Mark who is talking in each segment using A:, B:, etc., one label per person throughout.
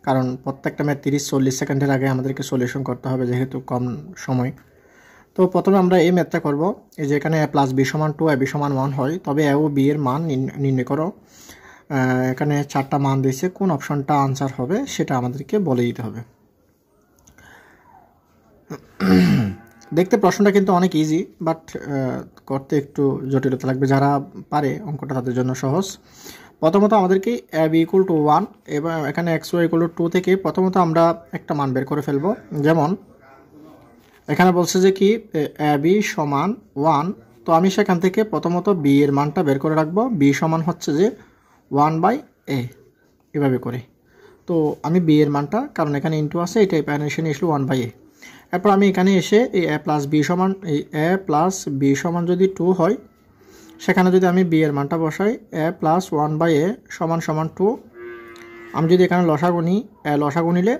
A: কারণ প্রত্যেকটা ম্যাথ 30-40 সেকেন্ডের আগে আমাদেরকে সলিউশন করতে হবে যেহেতু কম সময়। তো প্রথমে আমরা এই ম্যাথটা করব। এই যে এখানে a + b = 2 b = 1 হয়, তবে a ও b এর মান নির্ণয় করো। এখানে 4টা মান দিয়েছে, কোন অপশনটা আনসার হবে সেটা আমাদেরকে বলে দিতে হবে। দেখতে প্রশ্নটা কিন্তু অনেক ইজি, বাট করতে একটু জটিলতা লাগবে। যারা পারে অঙ্কটা তাদের জন্য সহজ। প্রথমত আমাদেরকে ab = 1 এবং এখানে xy = 2 থেকে প্রথমত আমরা একটা মান বের করে ফেলবো। যেমন এখানে বলছে যে কি ab = 1, তো আমি সেখান থেকে প্রথমত b এর মানটা বের করে রাখবো। b সমান হচ্ছে যে 1/a, এভাবে করে। তো আমি b এর মানটা, কারণ এখানে ইনটু আছে, এটা এখানে এসে 1/a। এরপর আমি এখানে এসে এই a + b সমান যদি 2 হয়, সেখানে যদি আমি b এর মানটা বসাই a + 1/a = 2। আমি যদি এখানে লসাগু নিই, লসাগু নিলে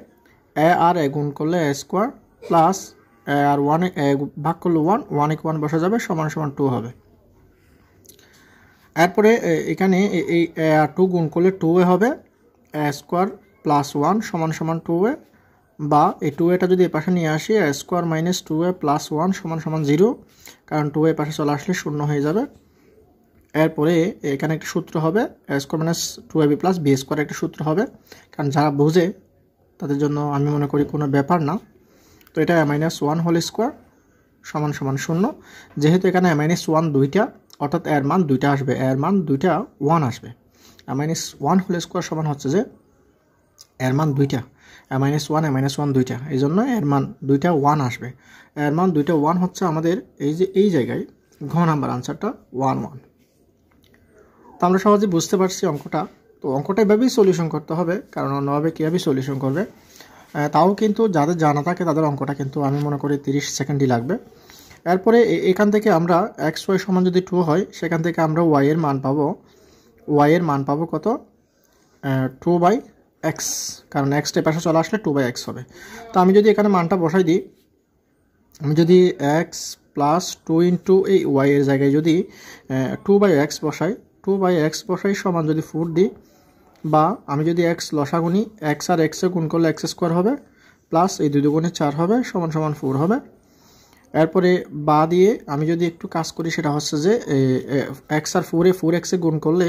A: a আর a গুণ করলে a স্কোয়ার প্লাস a আর 1 ভাগ করলে 1 = 1 বসা যাবে, = 2 হবে। এরপরে এখানে এই a আর 2 গুণ করলে 2a হবে, a স্কোয়ার প্লাস 1 = 2a, বা এই 2a যদি এ পাশে নিয়ে আসি, a স্কোয়ার - 2a + 1 = 0, কারণ 2a পাশে চলে আসলে 0 হয়ে যাবে। এরপরে এখানে একটা সূত্র হবে a square - 2ab + b square, একটা সূত্র হবে, কারণ যারা বুঝে তাদের জন্য আমি মনে করি কোনো ব্যাপার না। তো এটা a - 1 হোল স্কোয়ার = 0। যেহেতু এখানে a - 1 দুইটা, অর্থাৎ এর মান দুইটা আসবে, এর মান দুইটা 1 আসবে। a - 1 হোল স্কোয়ার সমান হচ্ছে যে এর মান দুইটা, a - 1 a - 1 দুইটা, এই জন্য এর মান দুইটা 1 আসবে। এর মান দুইটা 1 হচ্ছে আমাদের এই যে এই জায়গায় ঘ নাম্বার আনসারটা 1 1। তো আমরা সহজে বুঝতে পারছি অঙ্কটা। তো অঙ্কটা এভাবেই সলিউশন করতে হবে, কারণ অন্যভাবে কীভাবে সলিউশন করবে। তাও কিন্তু যাদের জানা থাকে তাদের অঙ্কটা কিন্তু আমি মনে করি 30 সেকেন্ডই লাগবে। এরপরে এখান থেকে আমরা xy সমান যদি 2 হয়, সেখান থেকে আমরা y এর মান পাবো। y এর মান পাবো কত? 2/x, কারণ x এর পাশে চলে আসলে 2/x হবে। তো আমি যদি এখানে মানটা বসাই দিই, আমি যদি x + 2 * এই y এর জায়গায় যদি 2/x বসাই সমান যদি 4 দিই, বা আমি যদি x লসাগু নিই, x আর x এ গুণ করলে x স্কোয়ার হবে, প্লাস এই 2 × 4 হবে = 4 হবে। এরপরে বা দিয়ে আমি যদি একটু কাজ করি, সেটা হচ্ছে যে x আর 4 এ 4x এ গুণ করলে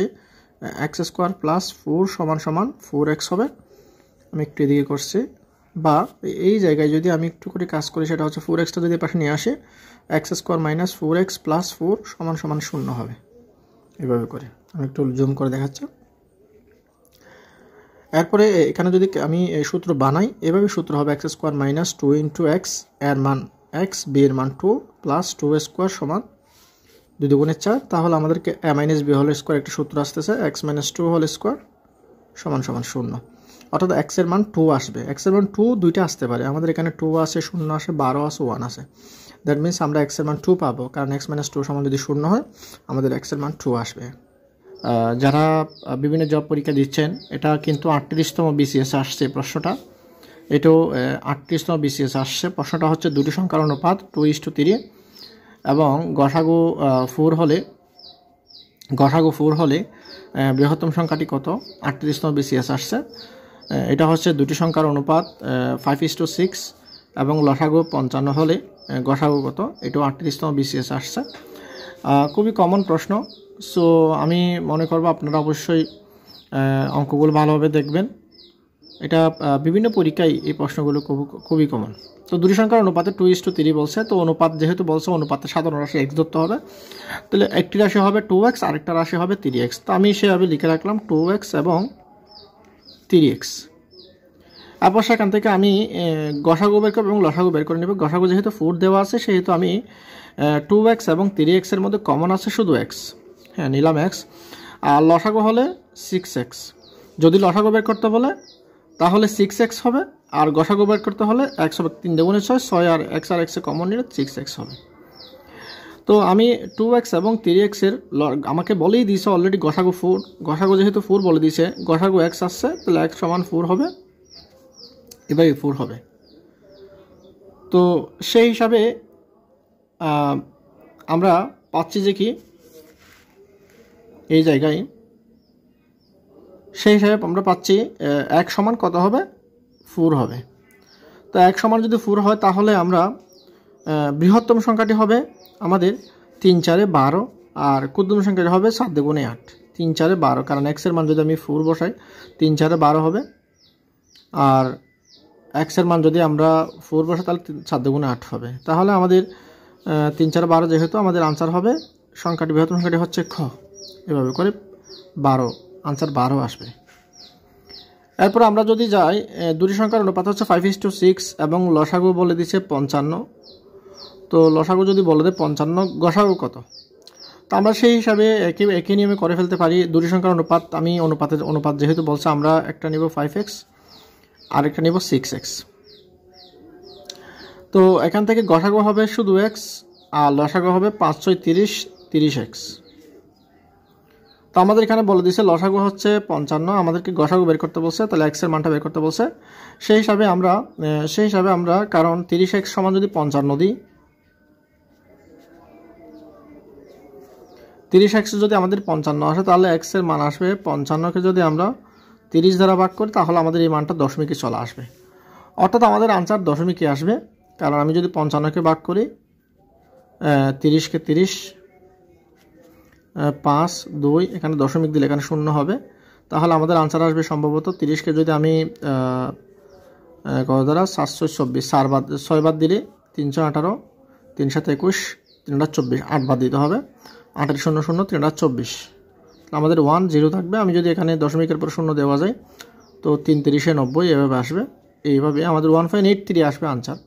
A: x স্কোয়ার প্লাস 4 = 4x হবে। আমি একটু এদিকে করছি, বা এই জায়গায় যদি আমি একটু করে কাজ করি, সেটা হচ্ছে 4xটা যদি পাশে নিয়ে আসে, x স্কোয়ার - 4x + 4 = 0 হবে। এভাবে করে আমি একটু জুম করে দেখাচ্ছি। এরপরে এখানে যদি আমি সূত্র বানাই, এভাবে সূত্র হবে x স্কোয়ার - 2 * x, এর মান x, b এর মান 2 প্লাস 2a স্কোয়ার সমান 2 × 4। তাহলে আমাদেরকে a - b হোল স্কোয়ার একটা সূত্র আসতেছে, x - 2 হোল স্কোয়ার = 0। অর্থাৎ x এর মান 2 আসবে। x এর মান 2 দুইটা আসতে পারে, আমাদের এখানে 2 আসে, 0 আসে, 12 আসে, 1 আসে। দ্যাট মিনস আমরা x এর মান 2 পাবো, কারণ x - 2 সমান যদি 0 হয়, আমাদের x এর মান 2 আসবে। যারা বিভিন্ন জব পরীক্ষা দিচ্ছেন, এটা কিন্তু 38তম BCS আসছে প্রশ্নটা, এটাও 38তম BCS আসছে। প্রশ্নটা হচ্ছে দুটি সংখ্যার অনুপাত 2:3, এবং গসাগু 4 হলে বৃহত্তম সংখ্যাটি কত? 38তম BCS আসছে। এটা হচ্ছে দুটি সংখ্যার অনুপাত 5:6, এবং লসাগু 55 হলে গসাগু কত? এটাও 38তম BCS আসছে। খুবই কমন প্রশ্ন। সো আমি মনে করব আপনারা অবশ্যই অঙ্কগুলো ভালোভাবে দেখবেন। এটা বিভিন্ন পরীক্ষায় এই প্রশ্নগুলো খুবই কমন। তো দুটি সংখ্যার অনুপাতে 2:3 বলছে, তো অনুপাত যেহেতু বলছে, অনুপাতে সাধারণ রাশি x ধরতে হবে। তাহলে একটি রাশি হবে 2x, আরেকটা রাশি হবে 3x। তো আমি সেভাবে লিখে রাখলাম 2x এবং 3x। তারপর সেখান থেকে আমি গসাগু বের করব এবং লসাগু বের করে নেব। গসাগু যেহেতু 4 দেওয়া আছে, সেহেতু আমি 2x এবং 3x এর মধ্যে কমন আছে শুধু x, হ্যাঁ নিলাম x। আর লসাগু হলে 6x। যদি লসাগু বের করতে বলে তাহলে 6x হবে, আর গসাগু বের করতে হলে x হবে 3 × 6, 6 আর x এ কমন নিলে 6x হবে। তো আমি 2x এবং 3x এর আমাকে বলেই দিয়েছে অলরেডি গসাগু 4, গসাগু যেহেতু 4 বলে দিয়েছে, গসাগু x আসছে, তাহলে x সমান 4 হবে, এভাবে 4 হবে। তো সেই হিসাবে আমরা পাচ্ছি যে কি এই জায়গায়, সেই হিসাবে আমরা পাচ্ছি x সমান কত হবে? 4 হবে। তো 1 সমান যদি 4 হয় তাহলে আমরা বৃহত্তম সংখ্যাটি হবে আমাদের 3 4 12 আর ক্ষুদ্রতম সংখ্যাটি হবে 7 দুগুণে 8। 3 4 12 কারণ x এর মান যদি আমি 4 বসাই 3 4 12 হবে আর x এর মান যদি আমরা 4 বসাই তাহলে 7 দুগুণে 8 হবে। তাহলে আমাদের 3 4 12 যেহেতু আমাদের আনসার হবে সংখ্যাটি বৃহত্তম সংখ্যাটি হচ্ছে খ। এভাবে করে 12 আনসার 12 আসবে। এরপর আমরা যদি যাই দুটি সংখ্যার অনুপাত হচ্ছে 5:6 এবং লসাগু বলে দিচ্ছে 55। তো লসাগু যদি বলে দেয় 55, গসাগু কত? তো আমরা সেই হিসাবে একই নিয়মে করে ফেলতে পারি। দুটি সংখ্যার অনুপাত, আমি অনুপাত যেহেতু বলছে আমরা একটা নিব 5x আর একটা নিব 6x। তো এখান থেকে গসাগু হবে শুধু x আর লসাগু হবে 5 6 30 30x। তো আমাদের এখানে বলে দিয়েছে লসাগু হচ্ছে 55, আমাদেরকে গসাগু বের করতে বলছে, তাহলে x এর মানটা বের করতে বলছে। সেই হিসাবে আমরা কারণ 30x সমান যদি 55 দিই, 30x যদি আমাদের 55 আসে তাহলে x এর মান আসবে 55কে যদি আমরা 30 দ্বারা ভাগ করি তাহলে আমাদের এই মানটা দশমিকে চলে আসবে। অর্থাৎ আমাদের আনসার দশমিকে আসবে, কারণ আমি যদি 55কে ভাগ করি 30কে 30 5 2 এখানে দশমিক দিলে এখানে 0 হবে, তাহলে আমাদের আনসার আসবে সম্ভবত 30কে যদি আমি কত দ্বারা 724 6 বাদ দিলে 318 3 7 21 324 8 বাদ দিতে হবে, 8 0 0 324, আমাদের 1 0 থাকবে। আমি যদি এখানে দশমিকের পর 0 দেওয়া যায় তো 3 3 90 এভাবে আসবে। এইভাবে আমাদের 1.83 আসবে আনসার।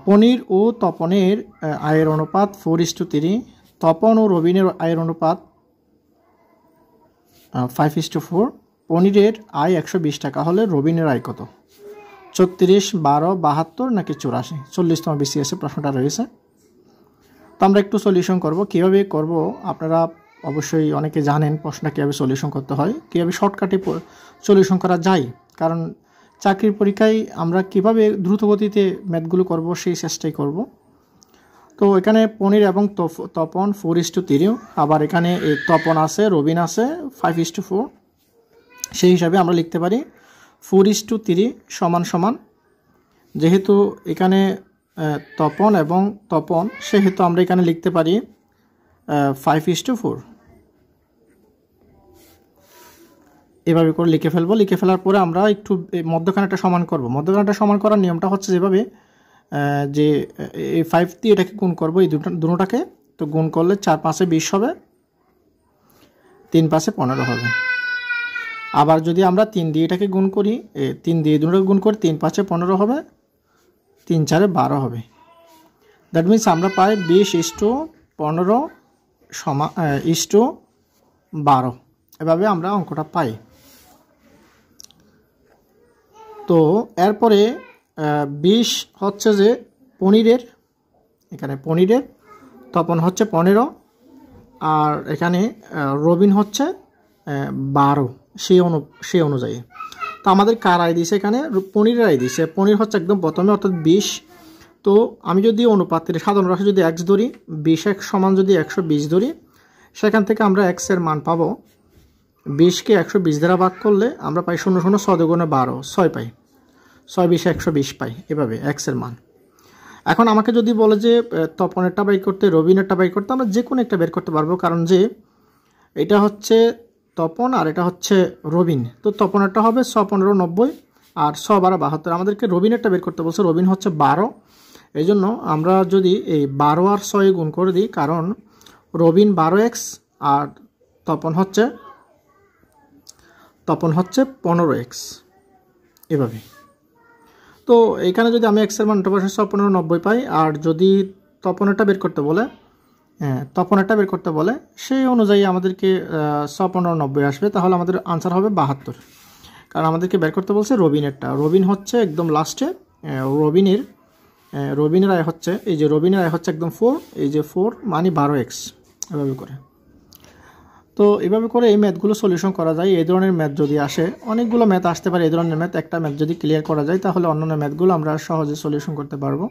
A: পনির ও তপনের আয়ের অনুপাত 4:3, তপন ও রবিনের আয়ের অনুপাত 5:4। পনিরের আয় 120 টাকা হলে রবিনের আয় কত? 36 12 72 নাকি 84? 40তম BCS প্রশ্নটা রয়েছে। তো আমরা একটু সলিউশন করব। কীভাবে করব আপনারা অবশ্যই অনেকে জানেন প্রশ্নটা কীভাবে সলিউশন করতে হয়, কীভাবে শর্টকাটে সলিউশন করা যায়। কারণ চাকরির পরীক্ষায় আমরা কিভাবে দ্রুত গতিতে ম্যাথগুলো করব সেই চেষ্টাই করব। তো এখানে পনির এবং তপন 4:3, আবার এখানে তপন আছে রবিন আছে 5:4। সেই হিসাবে আমরা লিখতে পারি 4:3 সমান সমান, যেহেতু এখানে তপন এবং তপন সেহেতু আমরা এখানে লিখতে পারি 5:4। এভাবে করে লিখে ফেলবো। লিখে ফেলার পরে আমরা একটু মধ্যখানেটা সমান করব। মধ্যখানেটা সমান করার নিয়মটা হচ্ছে যেভাবে যে এই 5 দিয়ে এটাকে গুণ করবো, এই দুটোটাকে। তো গুণ করলে 4 5 20 হবে, 3 5 15 হবে। আবার যদি আমরা 3 দিয়ে এটাকে গুণ করি, 3 দিয়ে দুটোটাকে গুণ করি 3 5 15 হবে, 3 4 12 হবে। দ্যাট মিনস আমরা পাই 20:15 12। এভাবে আমরা অঙ্কটা পাই। তো এরপরে 20 হচ্ছে যে পনিরের, এখানে পনিরের, তপন হচ্ছে 15 আর এখানে রবিন হচ্ছে 12 সেই অনুযায়ী। তো আমাদের কার আয় দিয়েছে? এখানে পনিরের আয় দিয়েছে। পনির হচ্ছে একদম প্রথমে অর্থাৎ 20। তো আমি যদি অনুপাতের সাধারণ রাশি যদি x ধরি, 20x সমান যদি 120 ধরি, সেখান থেকে আমরা x এর মান পাবো 20কে 120 দ্বারা ভাগ করলে আমরা পাই 0 0 6 2 12 6 পাই, 6 20 120 পাই, এভাবে x এর মান। এখন আমাকে যদি বলে যে তপনেরটা বের করতে রবিনেরটা বের করতে, আমরা যে কোনো একটা বের করতে পারবো, কারণ যে এটা হচ্ছে তপন আর এটা হচ্ছে রবিন। তো তপনেরটা হবে 6 15 90 আর 6 12 72। আমাদেরকে রবিনেরটা বের করতে বলছে, রবিন হচ্ছে 12। এই জন্য আমরা যদি এই 12 আর 6 গুণ করে দিই, কারণ রবিন 12x আর তপন হচ্ছে 15x, এভাবে। তো এখানে যদি আমি x এর মান 15 90 পাই, আর যদি তপনেরটা বের করতে বলে সেই অনুযায়ী আমাদেরকে 15 90 আসবে, তাহলে আমাদের আনসার হবে 72। কারণ আমাদেরকে বের করতে বলছে রবিনেরটা। রবিন হচ্ছে একদম লাস্টে, রবিনের আয় হচ্ছে, এই যে রবিনের আয় হচ্ছে একদম 4, এই যে 4 মানে 12x, এভাবে করে। তো এইভাবে করে এই ম্যাথগুলো সলিউশন করা যায়। এই ধরনের ম্যাথ যদি আসে, অনেকগুলো ম্যাথ আসতে পারে, এই ধরনের ম্যাথ একটা ম্যাথ যদি ক্লিয়ার করা যায় তাহলে অন্যান্য ম্যাথগুলো আমরা সহজে সলিউশন করতে পারবো।